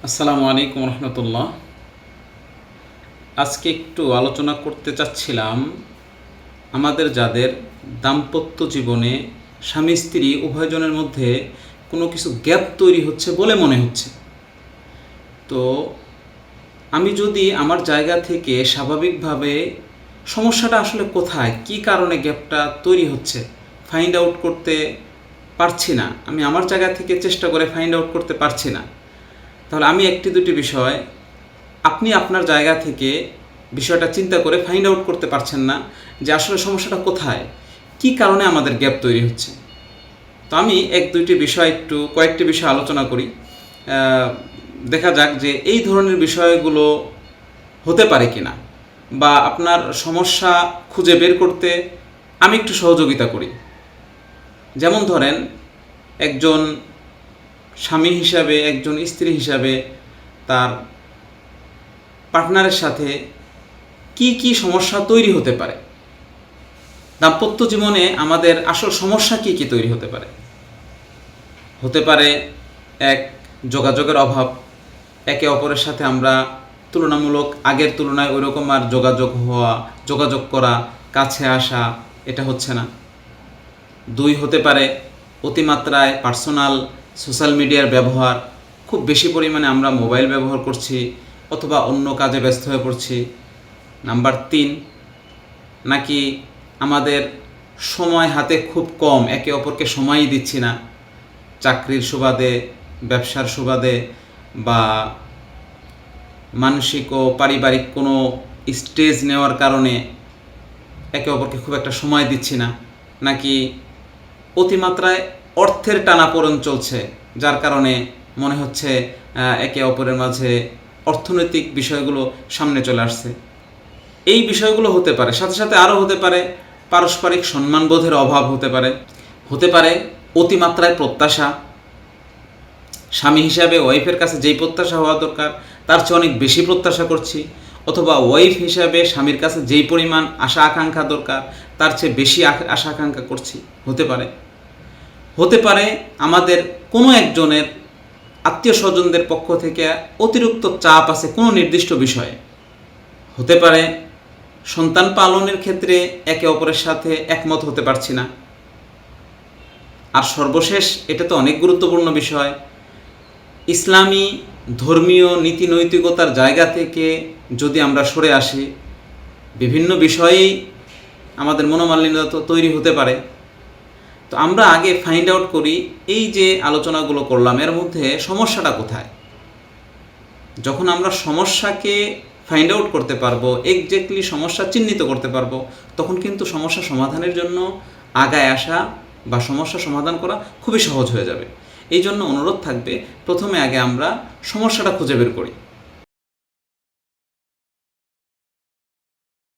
আসসালামু আলাইকুম রহমতুল্লাহ। আজকে একটু আলোচনা করতে চাচ্ছিলাম আমাদের যাদের দাম্পত্য জীবনে স্বামী স্ত্রী উভয়জনের মধ্যে কোনো কিছু গ্যাপ তৈরি হচ্ছে বলে মনে হচ্ছে। তো আমি যদি আমার জায়গা থেকে স্বাভাবিকভাবে সমস্যাটা আসলে কোথায়, কী কারণে গ্যাপটা তৈরি হচ্ছে ফাইন্ড আউট করতে পারছি না, আমি আমার জায়গা থেকে চেষ্টা করে ফাইন্ড আউট করতে পারছি না, তাহলে আমি একটি দুটি বিষয়, আপনি আপনার জায়গা থেকে বিষয়টা চিন্তা করে ফাইন্ড আউট করতে পারছেন না যে আসলে সমস্যাটা কোথায়, কী কারণে আমাদের গ্যাপ তৈরি হচ্ছে। তো আমি কয়েকটি বিষয় আলোচনা করি, দেখা যাক যে এই ধরনের বিষয়গুলো হতে পারে কিনা, বা আপনার সমস্যা খুঁজে বের করতে আমি একটু সহযোগিতা করি। যেমন ধরেন, একজন স্বামী হিসাবে, একজন স্ত্রী হিসাবে তার পার্টনারের সাথে কি কি সমস্যা তৈরি হতে পারে, দাম্পত্য জীবনে আমাদের আসল সমস্যা কি কি তৈরি হতে পারে। হতে পারে এক, যোগাযোগের অভাব, একে অপরের সাথে আমরা তুলনামূলক আগের তুলনায় ওইরকম আর যোগাযোগ করা, কাছে আসা, এটা হচ্ছে না। দুই, হতে পারে অতিমাত্রায় পার্সোনাল সোশ্যাল মিডিয়ার ব্যবহার, খুব বেশি পরিমাণে আমরা মোবাইল ব্যবহার করছি অথবা অন্য কাজে ব্যস্ত হয়ে পড়ছি। নাম্বার তিন, নাকি আমাদের সময় হাতে খুব কম, একে অপরকে সময়ই দিচ্ছি না, চাকরির সুবাদে, ব্যবসার সুবাদে, বা মানসিক ও পারিবারিক কোনো স্টেজ নেওয়ার কারণে একে অপরকে খুব একটা সময় দিচ্ছি না। নাকি অতিমাত্রায় অর্থের টানাপোড়েন চলছে, যার কারণে মনে হচ্ছে একে অপরের মাঝে অর্থনৈতিক বিষয়গুলো সামনে চলে আসছে। এই বিষয়গুলো হতে পারে। সাথে সাথে আরও হতে পারে পারস্পরিক সম্মানবোধের অভাব, হতে পারে অতিমাত্রায় প্রত্যাশা, স্বামী হিসাবে ওয়াইফের কাছে যেই প্রত্যাশা হওয়া দরকার তার চেয়ে অনেক বেশি প্রত্যাশা করছি, অথবা ওয়াইফ হিসাবে স্বামীর কাছে যেই পরিমাণ আশা আকাঙ্ক্ষা দরকার তার চেয়ে বেশি আশা আকাঙ্ক্ষা করছি। হতে পারে আমাদের কোনো একজনের আত্মীয় স্বজনদের পক্ষ থেকে অতিরিক্ত চাপ আছে কোনো নির্দিষ্ট বিষয়ে। হতে পারে সন্তান পালনের ক্ষেত্রে একে অপরের সাথে একমত হতে পারছি না। আর সর্বশেষ, এটা তো অনেক গুরুত্বপূর্ণ বিষয়, ইসলামী ধর্মীয় নীতি নৈতিকতার জায়গা থেকে যদি আমরা সরে আসি, বিভিন্ন বিষয়েই আমাদের মনোমালিন্যতা তৈরি হতে পারে। তো আমরা আগে ফাইন্ড আউট করি, এই যে আলোচনাগুলো করলাম এর মধ্যে সমস্যাটা কোথায়। যখন আমরা সমস্যাকে ফাইন্ড আউট করতে পারবো, এক্স্যাক্টলি সমস্যা চিহ্নিত করতে পারবো, তখন কিন্তু সমস্যা সমাধানের জন্য আগায় আসা বা সমস্যা সমাধান করা খুবই সহজ হয়ে যাবে। এই জন্য অনুরোধ থাকবে, প্রথমে আগে আমরা সমস্যাটা খুঁজে বের করি।